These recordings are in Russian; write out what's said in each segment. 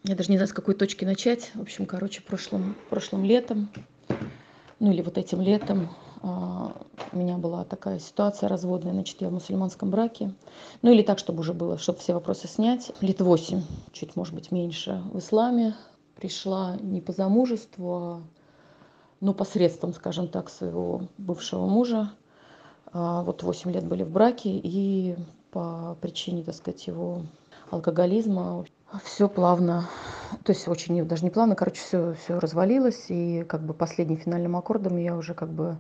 Я даже не знаю, с какой точки начать. В общем, короче, прошлым летом, ну или вот этим летом, у меня была такая ситуация разводная. Значит, я в мусульманском браке. Ну или так, чтобы уже было, чтобы все вопросы снять. Лет 8, чуть, может быть, меньше в исламе. Пришла не по замужеству, ну, посредством, скажем так, своего бывшего мужа. Вот 8 лет были в браке, и по причине, так сказать, его алкоголизма все плавно, то есть очень даже не плавно, короче, все развалилось, и как бы последним финальным аккордом я уже как бы,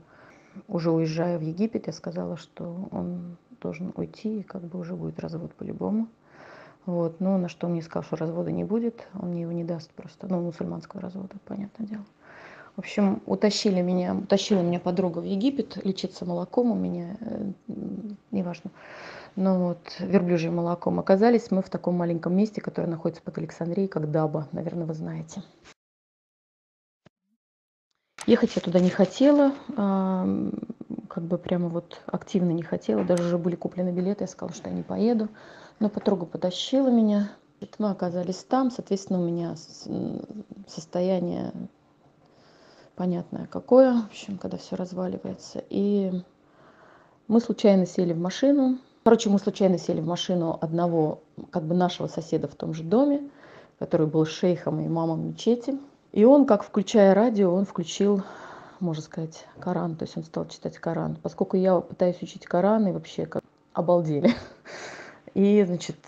уже уезжая в Египет, я сказала, что он должен уйти, и как бы уже будет развод по-любому. Вот, но на что он мне сказал, что развода не будет, он мне его не даст просто, ну, мусульманского развода, понятное дело. В общем, утащила меня подруга в Египет лечиться молоком у меня, неважно, но вот верблюжьим молоком. Оказались мы в таком маленьком месте, которое находится под Александрией, как Даба, наверное, вы знаете. Ехать я туда не хотела, как бы прямо вот активно не хотела, даже уже были куплены билеты, я сказала, что я не поеду, но подруга потащила меня. Мы оказались там, соответственно, у меня состояние понятное какое, в общем, когда все разваливается. И мы случайно сели в машину. Короче, мы случайно сели в машину одного, как бы нашего соседа в том же доме, который был шейхом и имамом мечети. И он, как включая радио, он включил, можно сказать, Коран, то есть он стал читать Коран. Поскольку я пытаюсь учить Коран, и вообще как обалдели. И, значит,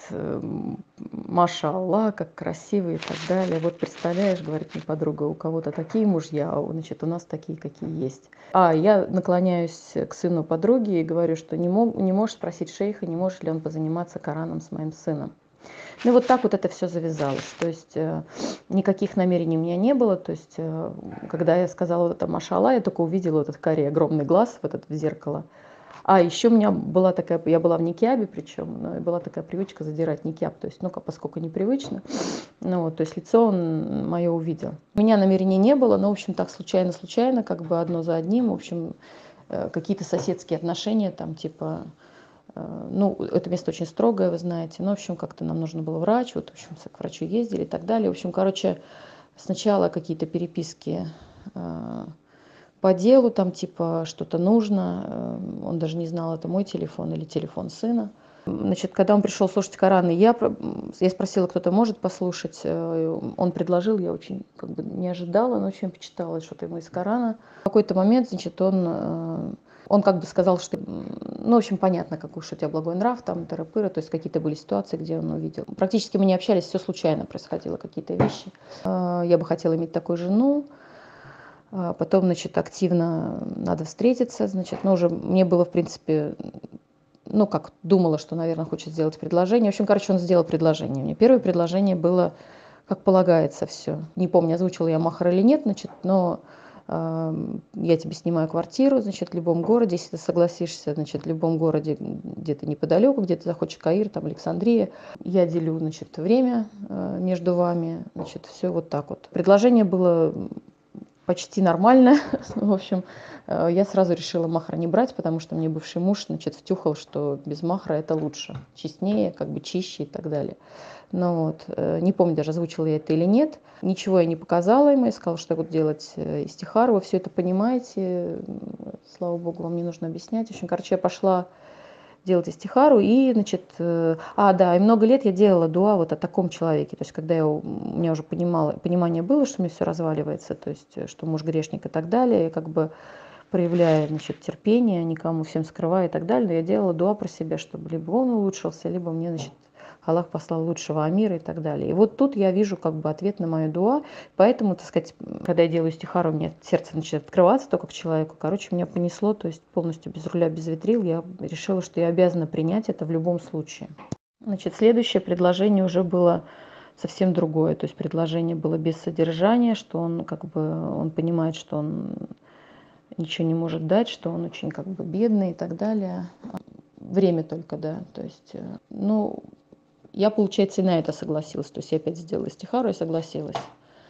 Маша Аллах, как красиво и так далее. Вот представляешь, говорит мне подруга, у кого-то такие мужья, а значит, у нас такие, какие есть. Я наклоняюсь к сыну подруги и говорю, что не можешь спросить шейха, не может ли он позаниматься Кораном с моим сыном. Ну вот так вот это все завязалось. То есть никаких намерений у меня не было. То есть когда я сказала вот это Маша Аллах, я только увидела этот карий огромный глаз в этот в зеркало. Еще у меня была такая, я была в никябе, причем, но была такая привычка задирать никяб, то есть, ну, поскольку непривычно, ну, вот, то есть лицо он мое увидел. У меня намерений не было, но, в общем, так случайно, как бы одно за одним, в общем, какие-то соседские отношения, там, типа, ну, это место очень строгое, вы знаете, но, в общем, как-то нам нужно было врач, вот, в общем, к врачу ездили и так далее. В общем, короче, сначала какие-то переписки по делу, там типа что-то нужно, он даже не знал, это мой телефон или телефон сына. Значит, когда он пришел слушать Коран, я спросила, кто-то может послушать, он предложил, я очень как бы не ожидала, но очень почитала что-то ему из Корана. В какой-то момент, значит, он как бы сказал, что, ну, в общем, понятно, какой уж у тебя благой нрав, там, тыры-пыры, то есть какие-то были ситуации, где он увидел. Практически мы не общались, все случайно происходило, какие-то вещи. Я бы хотела иметь такую жену. Потом, значит, активно надо встретиться, значит, но уже мне было, в принципе, ну, как думала, что, наверное, хочет сделать предложение. В общем, короче, он сделал предложение мне. Первое предложение было, как полагается, все. Не помню, озвучила я махр или нет, значит, но я тебе снимаю квартиру, значит, в любом городе, если ты согласишься, значит, в любом городе, где-то неподалеку, где ты захочешь, Каир, там, Александрия. Я делю, значит, время между вами, значит, все вот так вот. Предложение было почти нормально. В общем, я сразу решила махра не брать, потому что мне бывший муж, значит, втюхал, что без махра это лучше, честнее, как бы чище и так далее. Ну вот, не помню даже, озвучила я это или нет. Ничего я не показала ему, я сказала, что я буду делать истихару, вы все это понимаете, слава богу, вам не нужно объяснять. В общем, короче, я пошла делать истихару, и, значит, да, и много лет я делала дуа вот о таком человеке, то есть когда у меня уже понимание было, что мне все разваливается, то есть что муж грешник и так далее, я как бы проявляя, значит, терпение, никому всем скрывая и так далее, но я делала дуа про себя, чтобы либо он улучшился, либо мне, значит, Аллах послал лучшего амира и так далее. И вот тут я вижу как бы ответ на мою дуа, поэтому, так сказать, когда я делаю истихару, у меня сердце начинает открываться только к человеку. Короче, меня понесло, то есть полностью без руля, без ветрил. Я решила, что я обязана принять это в любом случае. Значит, следующее предложение уже было совсем другое. То есть предложение было без содержания, что он как бы, он понимает, что он ничего не может дать, что он очень как бы бедный и так далее. Время только, да. То есть, ну, я, получается, и на это согласилась. То есть я опять сделала истихару и согласилась.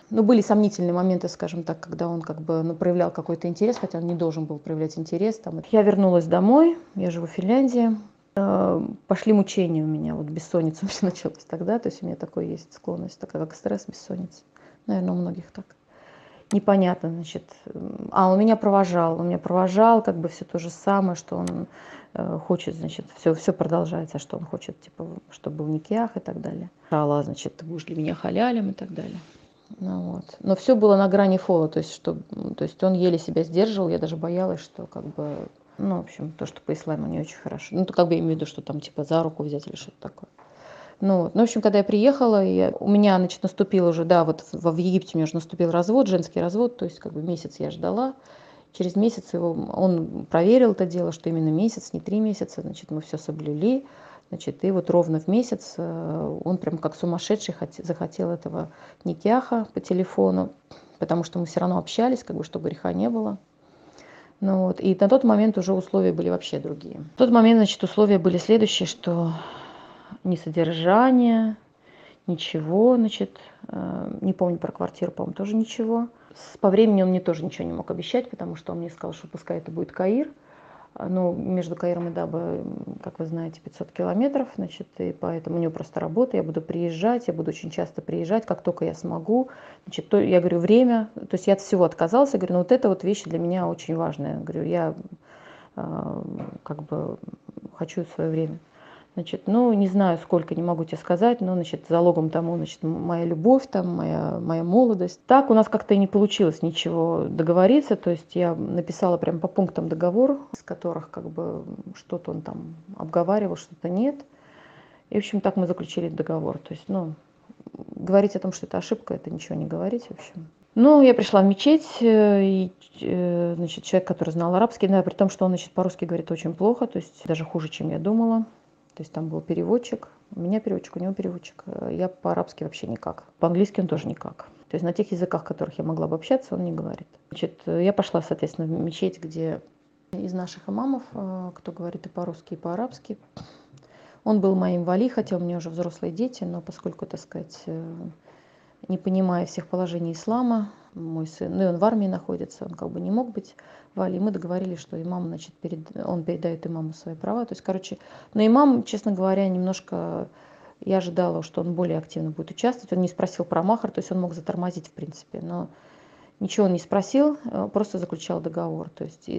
Но были сомнительные моменты, скажем так, когда он как бы, ну, проявлял какой-то интерес, хотя он не должен был проявлять интерес. Там. Я вернулась домой, я живу в Финляндии. Пошли мучения у меня, вот бессонница у меня началась тогда, то есть у меня такой есть склонность, такая как стресс, бессонница. Наверное, у многих так. Непонятно, значит. Он меня провожал, как бы все то же самое, что он хочет, значит, все продолжается, что он хочет, типа, чтобы в никях и так далее. Шала, значит, ты будешь для меня халялем и так далее. Ну, вот. Но все было на грани фола, то есть, то есть он еле себя сдерживал, я даже боялась, что как бы, ну, в общем, то, что по исламу не очень хорошо. Ну, то как бы я имею в виду, что там типа за руку взять или что-то такое. Ну, вот. Ну, в общем, когда я приехала, у меня, значит, наступил уже, да, вот в Египте у меня уже наступил развод, женский развод, то есть как бы месяц я ждала. Через месяц он проверил это дело, что именно месяц, не 3 месяца, значит, мы все соблюли. Значит, и вот ровно в месяц он прям как сумасшедший захотел этого никяха по телефону, потому что мы все равно общались, как бы, чтобы греха не было. Ну вот, и на тот момент уже условия были вообще другие. В тот момент, значит, условия были следующие, что ни содержание, ничего, значит, не помню про квартиру, по-моему, тоже ничего. По времени он мне тоже ничего не мог обещать, потому что он мне сказал, что пускай это будет Каир. Ну, между Каиром и Дабо, как вы знаете, 500 километров, значит, и поэтому у него просто работа, я буду приезжать, я буду очень часто приезжать, как только я смогу. Значит, я говорю, время, то есть я от всего отказался, говорю, ну вот это вот вещи для меня очень важные. Говорю, я как бы хочу свое время. Значит, ну, не знаю, сколько, не могу тебе сказать, но, значит, залогом тому, значит, моя любовь, там, моя молодость. Так у нас как-то и не получилось ничего договориться, то есть я написала прям по пунктам договор, из которых как бы что-то он там обговаривал, что-то нет. И, в общем, так мы заключили договор. То есть, ну, говорить о том, что это ошибка, это ничего не говорить, в общем. Ну, я пришла в мечеть, и, значит, человек, который знал арабский, да, при том, что он, значит, по-русски говорит очень плохо, то есть даже хуже, чем я думала. То есть там был переводчик, у меня переводчик, у него переводчик. Я по-арабски вообще никак. По-английски он тоже никак. То есть на тех языках, которых я могла бы общаться, он не говорит. Значит, я пошла, соответственно, в мечеть, где из наших имамов, кто говорит и по-русски, и по-арабски. Он был моим вали, хотя у меня уже взрослые дети, но поскольку, так сказать, не понимая всех положений ислама, мой сын, ну и он в армии находится, он как бы не мог быть вали. Мы договорились, что имам, значит, он передает имаму свои права. То есть, короче, но имам, честно говоря, немножко, я ожидала, что он более активно будет участвовать. Он не спросил про махр, то есть он мог затормозить, в принципе, но ничего он не спросил, просто заключал договор. То есть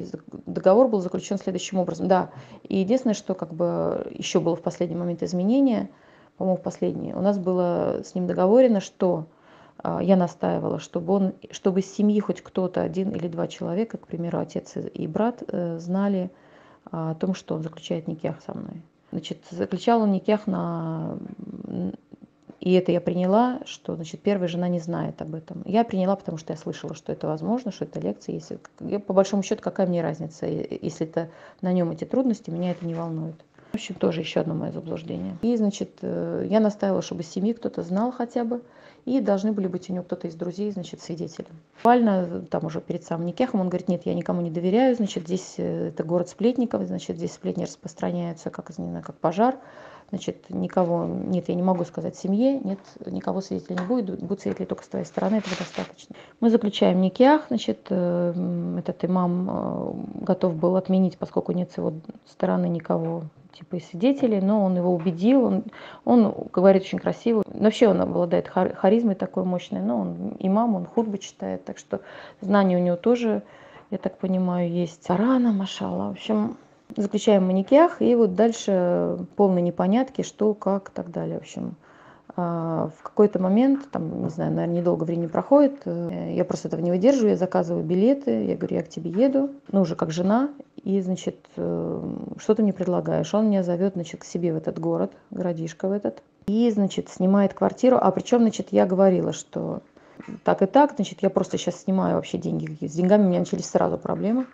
договор был заключен следующим образом. Да, и единственное, что как бы еще было в последний момент изменения, по-моему, в последний, у нас было с ним договорено, что я настаивала, чтобы из семьи хоть кто-то, 1 или 2 человека, к примеру, отец и брат, знали о том, что он заключает никях со мной. Значит, заключал он никях и это я приняла, что, значит, первая жена не знает об этом. Я приняла, потому что я слышала, что это возможно, что это лекция. По большому счету, какая мне разница, если это на нем эти трудности, меня это не волнует. В общем, тоже еще одно мое заблуждение. И, значит, я настаивала, чтобы из семьи кто-то знал хотя бы, и должны были быть у него кто-то из друзей, значит, свидетелем. Буквально там уже перед самым никахом он говорит, нет, я никому не доверяю, значит, здесь это город сплетников, значит, здесь сплетни распространяются, как, не знаю, как пожар. Значит, никого, нет, я не могу сказать семье, нет, никого свидетелей не будет, будут свидетели только с твоей стороны, этого достаточно. Мы заключаем никях, значит, этот имам готов был отменить, поскольку нет с его стороны никого, типа из свидетелей, но он его убедил, он говорит очень красиво, вообще он обладает харизмой такой мощной, но он имам, он хутбы читает, так что знания у него тоже, я так понимаю, есть. Корана, машалла, в общем... Заключаем мы никях, и вот дальше полные непонятки, что, как и так далее. В общем, в какой-то момент, там, не знаю, наверное, недолго времени проходит, я просто этого не выдерживаю, я заказываю билеты, я говорю, я к тебе еду, ну, уже как жена, и, значит, что ты мне предлагаешь? Он меня зовет, значит, к себе в этот город, городишко в этот, и, значит, снимает квартиру, а причем, значит, я говорила, что так и так, значит, я просто сейчас снимаю вообще деньги, с деньгами у меня начались сразу проблемы.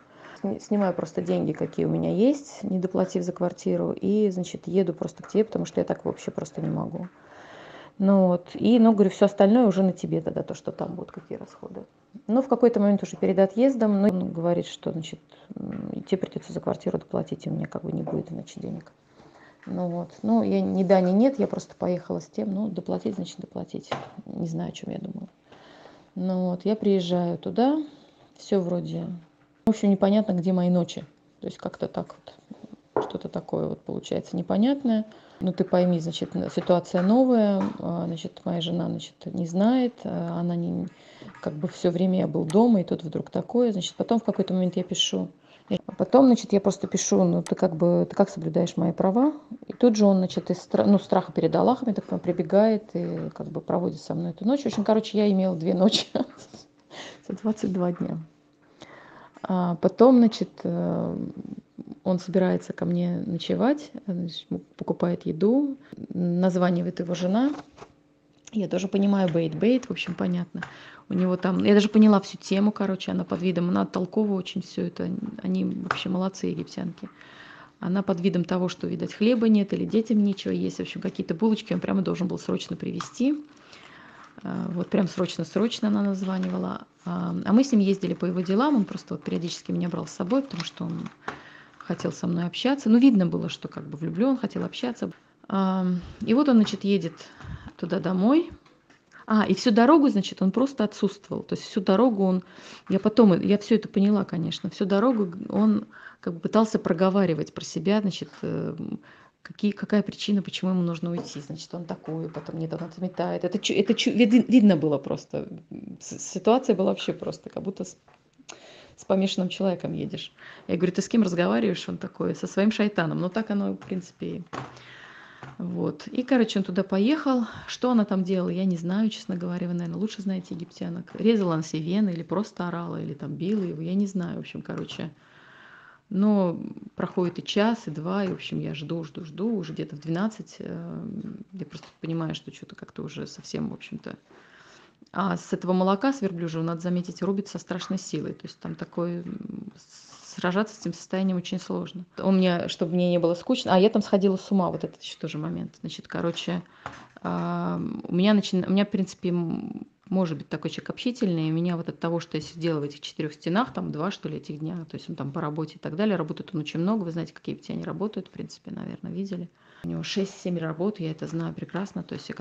Снимаю просто деньги, какие у меня есть, не доплатив за квартиру, и, значит, еду просто к тебе, потому что я так вообще просто не могу. Ну вот, и, ну, говорю, все остальное уже на тебе тогда, то, что там будут, какие расходы. Но в какой-то момент уже перед отъездом, ну, он говорит, что, значит, тебе придется за квартиру доплатить, и у меня как бы не будет, значит, денег. Ну вот, ну, я ни да, ни нет, я просто поехала с тем, ну, доплатить, значит, доплатить. Не знаю, о чем я думала. Ну вот, я приезжаю туда, все вроде... В общем, непонятно, где мои ночи. То есть как-то так вот, что-то такое вот получается непонятное. Ну, ты пойми, значит, ситуация новая, значит, моя жена, значит, не знает, она не, как бы все время я был дома, и тут вдруг такое, значит, потом в какой-то момент я пишу, а потом, значит, я просто пишу, ну, ты как бы, ты как соблюдаешь мои права? И тут же он, значит, из ну, страха перед Аллахом, я так понимаю, прибегает и как бы проводит со мной эту ночь. В общем, короче, я имела 2 ночи за 22 дня. Потом, значит, он собирается ко мне ночевать, значит, покупает еду, названивает его жена. Я тоже понимаю, бейт, в общем, понятно. У него там, я даже поняла всю тему, короче, она под видом, она толково очень все это, они вообще молодцы, египтянки. Она под видом того, что, видать, хлеба нет или детям нечего есть, в общем, какие-то булочки он прямо должен был срочно привезти. Вот прям срочно она названивала. А мы с ним ездили по его делам, он просто вот периодически меня брал с собой, потому что он хотел со мной общаться. Ну, видно было, что как бы влюблен, хотел общаться. И вот он, значит, едет туда домой. И всю дорогу, значит, он просто отсутствовал. То есть всю дорогу он, я все это поняла, конечно, всю дорогу он как бы пытался проговаривать про себя, значит, какая причина, почему ему нужно уйти. Значит, он такой, потом нет, он отметает. Видно было просто. Ситуация была вообще просто, как будто с помешанным человеком едешь. Я говорю, ты с кем разговариваешь? Он такой, со своим шайтаном. Ну, так оно, в принципе, вот. И, короче, он туда поехал. Что она там делала, я не знаю, честно говоря. Вы, наверное, лучше знаете египтянок. Резала она себе вены или просто орала, или там била его. Я не знаю, в общем, короче. Но проходит и час, и два, и, в общем, я жду. Уже где-то в 12 я просто понимаю, что что-то как-то уже совсем, в общем-то. А с этого молока, с верблюжьего, надо заметить, рубит со страшной силой. То есть там такой сражаться с этим состоянием очень сложно. Он мне, чтобы мне не было скучно, я там сходила с ума, вот этот еще тоже момент. Значит, короче, у меня, в принципе, может быть такой человек общительный, и меня вот от того, что я сидела в этих 4 стенах, там 2, что ли, этих дня, то есть он там по работе и так далее, работает он очень много, вы знаете, какие египтяне работают, в принципе, наверное, видели. У него 6-7 работ, я это знаю прекрасно. То есть,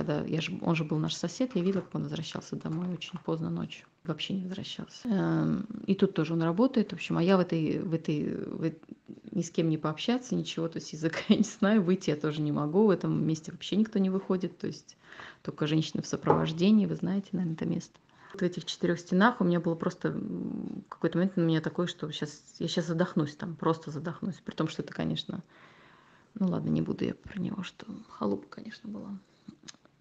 он же был наш сосед, я видела, как он возвращался домой очень поздно ночью. Вообще не возвращался. И тут тоже он работает. В общем, а я ни с кем не пообщаться, ничего, то есть языка я не знаю, выйти я тоже не могу. В этом месте вообще никто не выходит. То есть только женщины в сопровождении, вы знаете, наверное, это место. В этих 4 стенах у меня было просто в какой-то момент на меня такое, что я сейчас задохнусь там, просто задохнусь. При том, что это, конечно... Ну ладно, не буду я про него, что халупа, конечно, была.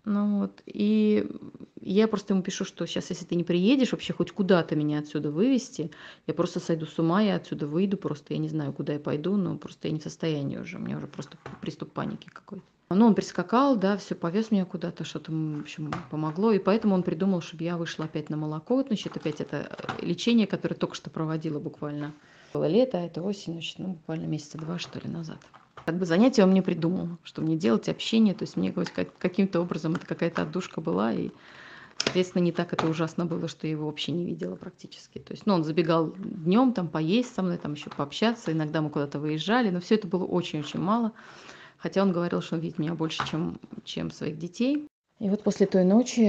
Ну вот, и я просто ему пишу, что сейчас, если ты не приедешь, вообще хоть куда-то меня отсюда вывести, я просто сойду с ума, я отсюда выйду, просто я не знаю, куда я пойду, но просто я не в состоянии уже, у меня уже просто приступ паники какой-то. Ну, он прискакал, да, все, повез меня куда-то, что-то, в общем, помогло, и поэтому он придумал, чтобы я вышла опять на молоко, значит, опять это лечение, которое только что проводила буквально. Было лето, а это осень, значит, буквально месяца 2, что ли, назад. Как бы занятие он мне придумал, что мне делать, общение, то есть мне каким-то образом это какая-то отдушка была, и, соответственно, не так это ужасно было, что я его вообще не видела практически. То есть, он забегал днем там поесть со мной, там еще пообщаться, иногда мы куда-то выезжали, но все это было очень-очень мало, хотя он говорил, что он видит меня больше, чем своих детей. И вот после той ночи,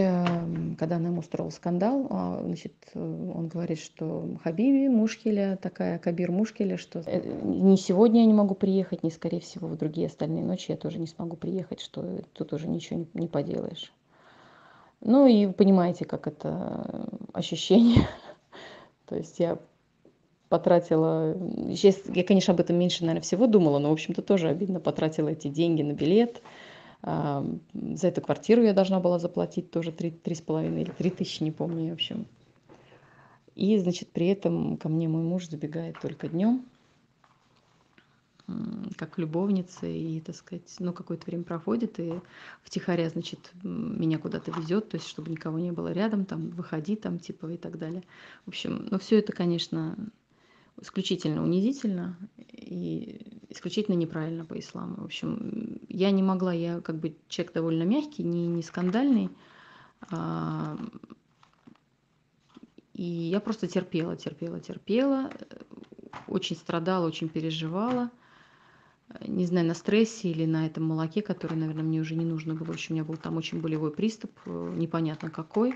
когда она ему устроила скандал, значит, он говорит, что Хабиби, Мушкеля, такая Кабир Мушкеля, что ни сегодня я не могу приехать, ни, скорее всего, в другие остальные ночи я тоже не смогу приехать, что тут уже ничего не поделаешь. Ну и понимаете, как это ощущение. То есть я потратила... Сейчас я, конечно, об этом меньше, наверное, всего думала, но, в общем-то, тоже обидно, потратила эти деньги на билет. За эту квартиру я должна была заплатить тоже 3,5 или 3 тысячи, не помню, в общем. И, значит, при этом ко мне мой муж забегает только днем, как любовница, и, так сказать, какое-то время проходит, и втихаря, значит, меня куда-то везет, то есть, чтобы никого не было рядом, там, выходи, там, типа, и так далее. В общем, все это, конечно, исключительно унизительно и исключительно неправильно по исламу. В общем, я не могла, я как бы человек довольно мягкий, не скандальный, и я просто терпела, очень страдала, очень переживала, не знаю, на стрессе или на этом молоке, которое, наверное, мне уже не нужно было. В общем, у меня был там очень болевой приступ, непонятно какой,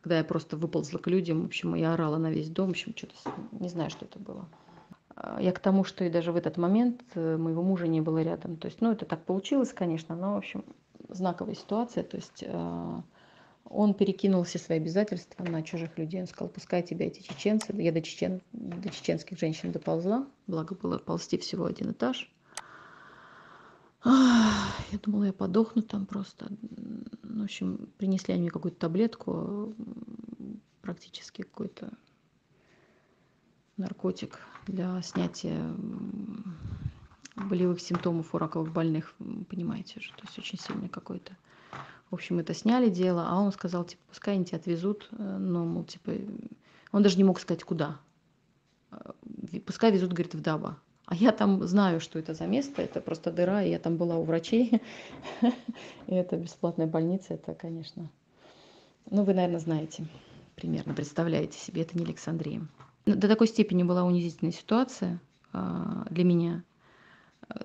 когда я просто выползла к людям, в общем, я орала на весь дом, в общем, что-то, не знаю, что это было. Я к тому, что и даже в этот момент моего мужа не было рядом. То есть, ну, это так получилось, конечно, но, в общем, знаковая ситуация. То есть он перекинул все свои обязательства на чужих людей. Он сказал, пускай тебя эти чеченцы, я до чеченских женщин доползла, благо было ползти всего 1 этаж. Я думала, я подохну там просто. В общем, принесли они мне какую-то таблетку, практически какой-то наркотик для снятия болевых симптомов у раковых больных, понимаете же, то есть очень сильный какой-то. В общем, это сняли дело, а он сказал, типа, пускай они тебя отвезут, но, мол, типа, он даже не мог сказать, куда. Пускай везут, говорит, в Даба. А я там знаю, что это за место, это просто дыра, и я там была у врачей, и это бесплатная больница, это, конечно, ну, вы, наверное, знаете, примерно представляете себе, это не Александрия. До такой степени была унизительная ситуация для меня.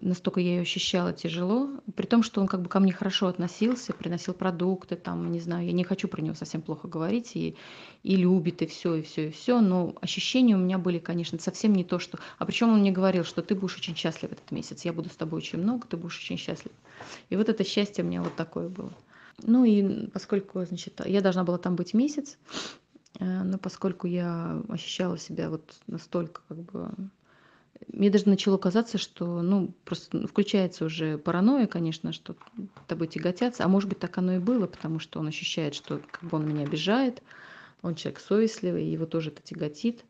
Настолько я ее ощущала тяжело, при том, что он как бы ко мне хорошо относился, приносил продукты, там, не знаю, я не хочу про него совсем плохо говорить, и любит, и все, и все, и все, но ощущения у меня были, конечно, совсем не то, что... А причем он мне говорил, что ты будешь очень счастлив этот месяц, я буду с тобой очень много, ты будешь очень счастлив. И вот это счастье у меня вот такое было. Ну и поскольку, значит, я должна была там быть месяц, но поскольку я ощущала себя вот настолько как бы... Мне даже начало казаться, что, ну, просто включается уже паранойя, конечно, что тобой тяготятся. А может быть, так оно и было, потому что он ощущает, что как бы он меня обижает, он человек совестливый, его тоже это тяготит.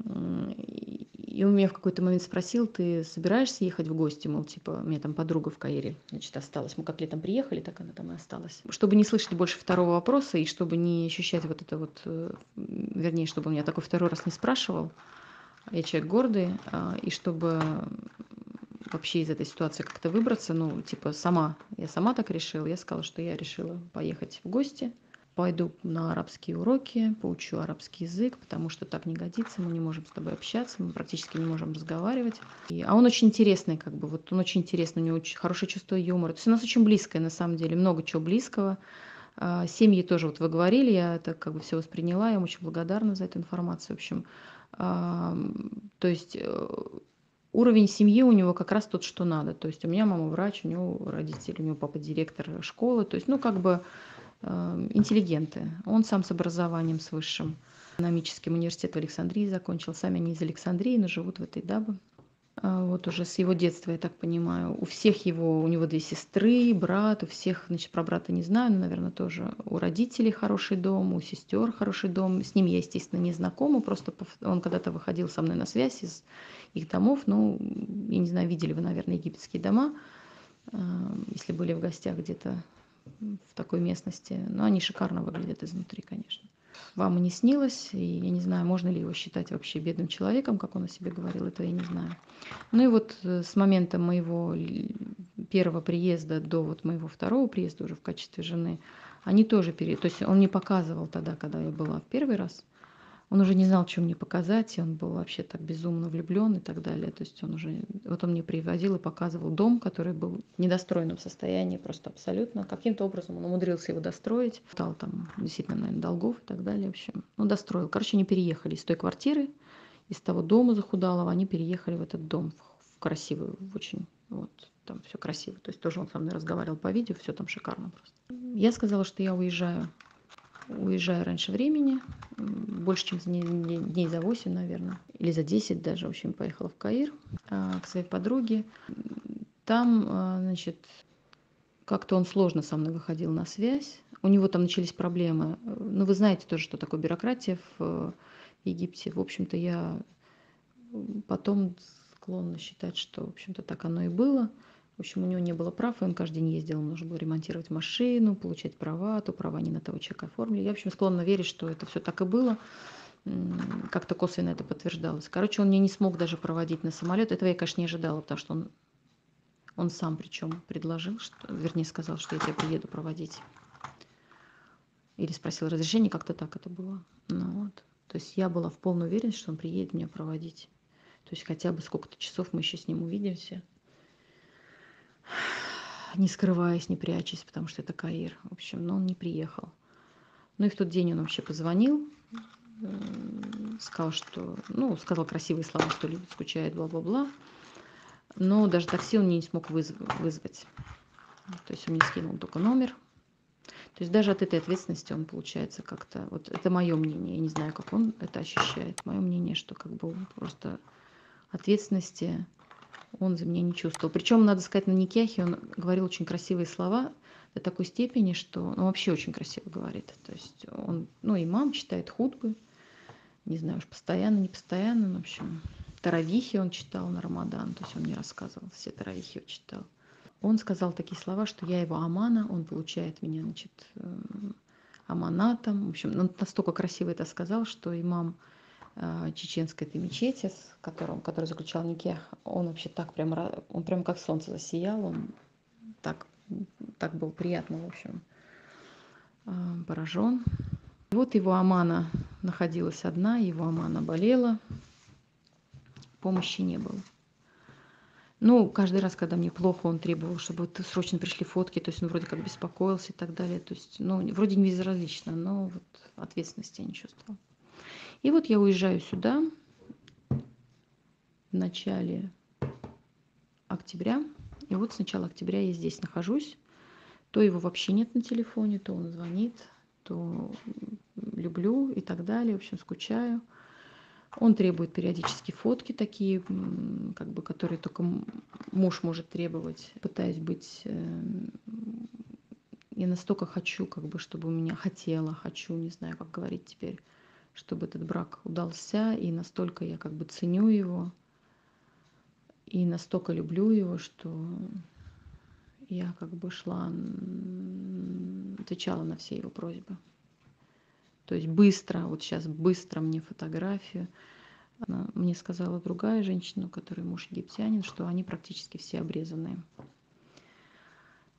И он меня в какой-то момент спросил, ты собираешься ехать в гости, мол, типа, у меня там подруга в Каире, значит, осталась. Мы как летом приехали, так она там и осталась. Чтобы не слышать больше второго вопроса и чтобы не ощущать вот это вот, вернее, чтобы он меня такой второй раз не спрашивал, я человек гордый, и чтобы вообще из этой ситуации как-то выбраться, ну, типа, я сама так решила, я сказала, что я решила поехать в гости, пойду на арабские уроки, поучу арабский язык, потому что так не годится, мы не можем с тобой общаться, мы практически не можем разговаривать. А он очень интересный, как бы, вот он очень интересный, у него очень хорошее чувство юмора. То есть у нас очень близкое, на самом деле, много чего близкого. Семьи тоже, вот вы говорили, я это как бы все восприняла, я ему очень благодарна за эту информацию, в общем. То есть уровень семьи у него как раз тот, что надо. То есть у меня мама врач, у него родители, у него папа директор школы. То есть, ну, как бы интеллигенты. Он сам с образованием, с высшим. Экономическим университет в Александрии закончил. Сами они из Александрии, но живут в этой Дабе. Вот уже с его детства, я так понимаю. У всех его, у него 2 сестры, брат, у всех, значит, про брата не знаю, но, наверное, тоже у родителей хороший дом, у сестер хороший дом. С ним я, естественно, не знакома, просто он когда-то выходил со мной на связь из их домов. Ну, я не знаю, видели вы, наверное, египетские дома, если были в гостях где-то в такой местности. Но они шикарно выглядят изнутри, конечно. Вам и не снилось, и я не знаю, можно ли его считать вообще бедным человеком, как он о себе говорил, этого я не знаю. Ну и вот с момента моего первого приезда до вот моего второго приезда уже в качестве жены, они тоже то есть он не показывал тогда, когда я была в первый раз, он уже не знал, что мне показать, и он был вообще так безумно влюблен и так далее. То есть он уже, вот он мне приводил и показывал дом, который был в недостроенном состоянии, просто абсолютно. Каким-то образом он умудрился его достроить. Стал там действительно, наверное, долгов и так далее. В общем, ну, достроил. Короче, они переехали из той квартиры, из того дома захудалого, они переехали в этот дом, в красивый, в очень, вот, там все красиво. То есть тоже он со мной разговаривал по видео, все там шикарно просто. Я сказала, что я уезжаю раньше времени, больше, чем дней за 8, наверное, или за 10 даже, в общем, поехала в Каир к своей подруге. Там, значит, как-то он сложно со мной выходил на связь, у него там начались проблемы. Ну, вы знаете тоже, что такое бюрократия в Египте. В общем-то, я потом склонна считать, что, в общем-то, так оно и было. В общем, у него не было прав, и он каждый день ездил, ему нужно было ремонтировать машину, получать права, то права не на того человека оформили. Я, в общем, склонна верить, что это все так и было. Как-то косвенно это подтверждалось. Короче, он мне не смог даже проводить на самолет. Этого я, конечно, не ожидала, потому что он сам причем предложил, что, вернее, сказал, что я тебя приеду проводить. Или спросил разрешение, как-то так это было. Ну, вот. То есть я была в полной уверенности, что он приедет меня проводить. То есть хотя бы сколько-то часов мы еще с ним увидимся, не скрываясь, не прячась, потому что это Каир. В общем, но он не приехал. Ну и в тот день он вообще позвонил. сказал, что, ну, сказал красивые слова, что любит, скучает, бла-бла-бла. Но даже такси он мне не смог вызвать. То есть он мне скинул только номер. То есть даже от этой ответственности он, получается, как-то... Вот это мое мнение. Я не знаю, как он это ощущает. Мое мнение, что как бы он просто ответственности он за меня не чувствовал. Причем, надо сказать, на никяхе он говорил очень красивые слова до такой степени, что он вообще очень красиво говорит. То есть он, ну, имам читает хутбы, не знаю уж, постоянно, не постоянно, но, в общем, таравихи он читал на Рамадан, то есть он мне рассказывал, все таравихи он читал. Он сказал такие слова, что я его амана, он получает меня, значит, аманатом. В общем, он настолько красиво это сказал, что имам чеченской этой мечети, который заключал никях, он вообще так прям, он прям как солнце засиял, он так, так был приятно, в общем, поражен. И вот его амана находилась одна, его амана болела, помощи не было. Ну, каждый раз, когда мне плохо, он требовал, чтобы вот срочно пришли фотки, то есть он вроде как беспокоился и так далее. То есть, ну, вроде не безразлично, но вот ответственности я не чувствовала. И вот я уезжаю сюда в начале октября. И вот с начала октября я здесь нахожусь. То его вообще нет на телефоне, то он звонит, то люблю и так далее. В общем, скучаю. Он требует периодически фотки такие, как бы, которые только муж может требовать. Пытаюсь быть... Я настолько хочу, как бы, чтобы у меня хочу, не знаю, как говорить теперь, чтобы этот брак удался, и настолько я как бы ценю его, и настолько люблю его, что я как бы шла, отвечала на все его просьбы. То есть быстро, вот сейчас быстро мне фотографию. Мне сказала другая женщина, у которой муж египтянин, что они практически все обрезанные.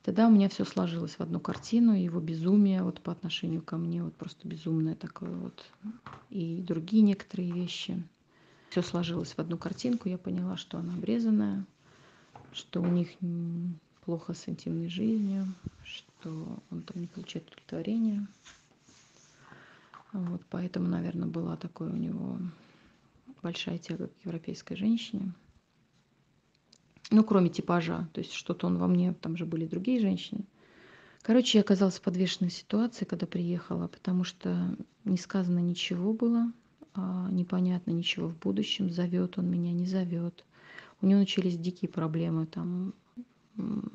Тогда у меня все сложилось в одну картину, его безумие вот по отношению ко мне, вот просто безумное такое вот, и другие некоторые вещи. Все сложилось в одну картинку, я поняла, что она обрезанная, что у них плохо с интимной жизнью, что он там не получает удовлетворения. Вот поэтому, наверное, была такой у него большая тяга к европейской женщине. Ну, кроме типажа, то есть что-то он во мне, там же были другие женщины. Короче, я оказалась в подвешенной ситуации, когда приехала, потому что не сказано ничего было, непонятно ничего в будущем, зовет он меня, не зовет. У него начались дикие проблемы там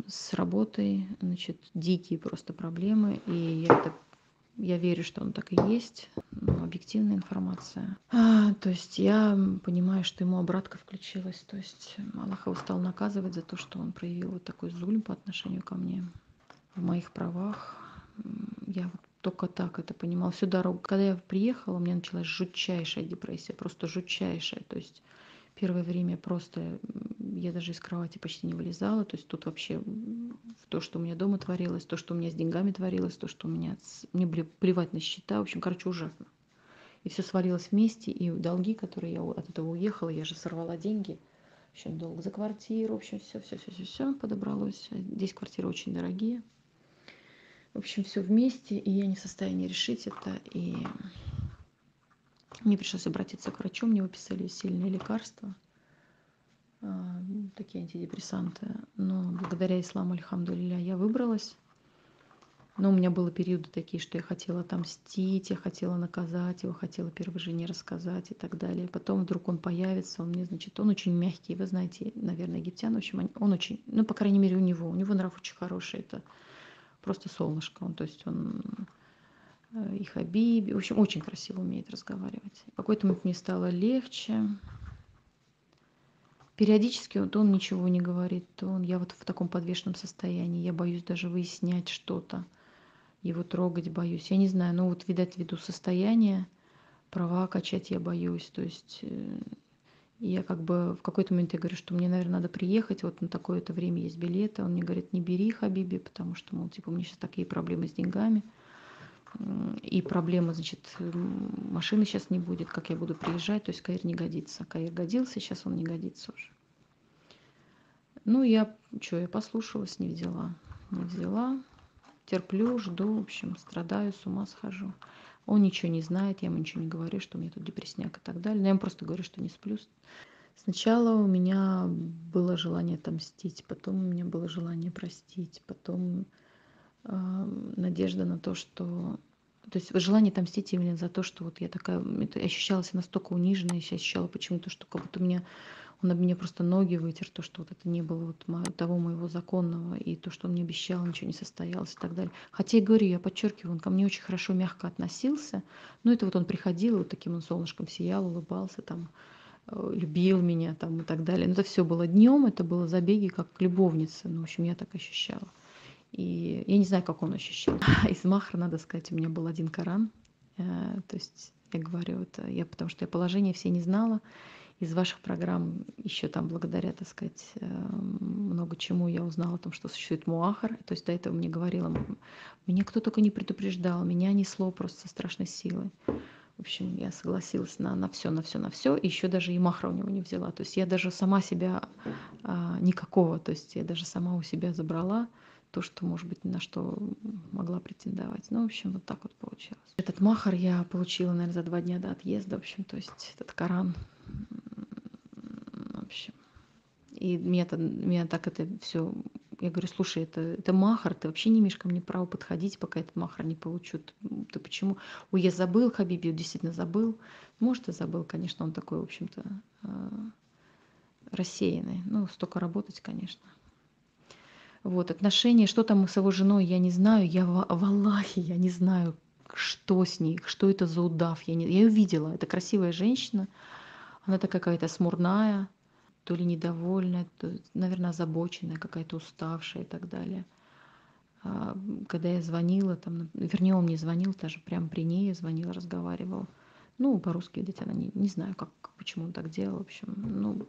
с работой, значит, дикие просто проблемы, и я верю, что он так и есть, но объективная информация. То есть я понимаю, что ему обратка включилась, то есть Аллах его стал наказывать за то, что он проявил вот такой зульм по отношению ко мне в моих правах. Я вот только так это понимала. Всю дорогу, когда я приехала, у меня началась жутчайшая депрессия, просто жутчайшая. То есть первое время просто я даже из кровати почти не вылезала. То есть тут вообще то, что у меня дома творилось, то, что у меня с деньгами творилось, то, что у меня... Мне плевать на счета. В общем, короче, ужасно. И все свалилось вместе. И долги, которые я от этого уехала, я же сорвала деньги. В общем, долг за квартиру. В общем, все подобралось. Здесь квартиры очень дорогие. В общем, все вместе, и я не в состоянии решить это. И мне пришлось обратиться к врачу, мне выписали сильные лекарства, такие антидепрессанты. Но благодаря исламу, альхамдулилля, я выбралась. Но у меня были периоды такие, что я хотела отомстить, я хотела наказать его, хотела первой жене рассказать и так далее. Потом вдруг он появится, он мне, значит, он очень мягкий, вы знаете, наверное, египтян, в общем, он очень, ну, по крайней мере, у него нрав очень хороший, это просто солнышко, он, то есть он и Хабиби, в общем, очень красиво умеет разговаривать. В какой-то момент мне стало легче. Периодически вот он ничего не говорит, я вот в таком подвешенном состоянии, я боюсь даже выяснять что-то, его трогать боюсь. Я не знаю, но вот, видать, ввиду состояния, права качать я боюсь. То есть я как бы в какой-то момент я говорю, что мне, наверное, надо приехать, вот на такое-то время есть билеты. Он мне говорит, не бери, Хабиби, потому что, мол, типа, у меня сейчас такие проблемы с деньгами. И проблема, значит, машины сейчас не будет, как я буду приезжать, то есть Каир не годится. Каир годился, сейчас он не годится уже. Ну, я послушалась, не взяла. Терплю, жду, в общем, страдаю, с ума схожу. Он ничего не знает, я ему ничего не говорю, что у меня тут депрессняк и так далее. Но я ему просто говорю, что не сплю. Сначала у меня было желание отомстить, потом у меня было желание простить, потом надежда на то, что... То есть желание отомстить именно за то, что вот я такая... Это ощущалась настолько униженной, я ощущала почему-то, что как будто он об меня просто ноги вытер, то, что вот это не было вот того моего законного, и то, что он мне обещал, ничего не состоялось и так далее. Хотя я говорю, я подчеркиваю, он ко мне очень хорошо, мягко относился, но это вот он приходил, вот таким он солнышком сиял, улыбался, там, любил меня там и так далее. Но это все было днем, это было забеги как любовницы, ну, в общем, я так ощущала. И я не знаю, как он ощущал. Из махра, надо сказать, у меня был один Коран. То есть я говорю, это я, потому что я положение все не знала. Из ваших программ еще там благодаря, так сказать, много чему я узнала о том, что существует муахар. То есть до этого мне говорила, меня кто только не предупреждал, меня несло просто со страшной силой. В общем, я согласилась на все, на все, на все. И еще даже и махра у него не взяла. То есть я даже сама себя никакого, то есть я даже сама у себя забрала то, что, может быть, ни на что могла претендовать. Ну, в общем, вот так вот получилось. Этот махар я получила, наверное, за 2 дня до отъезда, в общем, то есть этот Коран. В общем. И меня так это все. Я говорю, слушай, это махар, ты вообще не имеешь ко мне права подходить, пока этот махар не получу. Ты почему? Ой, я забыл, Хабиби, действительно забыл. Может, и забыл, конечно, он такой, в общем-то, рассеянный. Ну, столько работать, конечно. Вот, отношения, что там с его женой, я не знаю. Я в Аллахе, я не знаю, что с ней, что это за удав. Я ее видела, это красивая женщина. Она такая какая-то смурная, то ли недовольная, то, наверное, озабоченная, какая-то уставшая и так далее. Когда я звонила, там, вернее, он мне звонил, даже прямо при ней я звонила, разговаривала. Ну, по-русски, видите, она не знаю, почему он так делал, в общем, ну,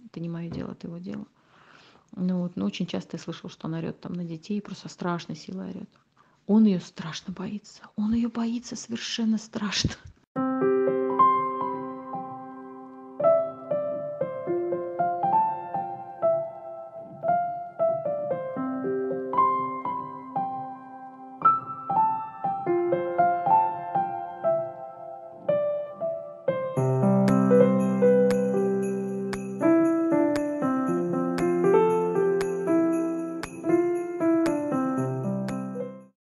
это не мое дело, это его дело. Ну, вот, но очень часто я слышала, что она орет там на детей, просто страшной силой орет. Он ее страшно боится, он ее боится совершенно страшно.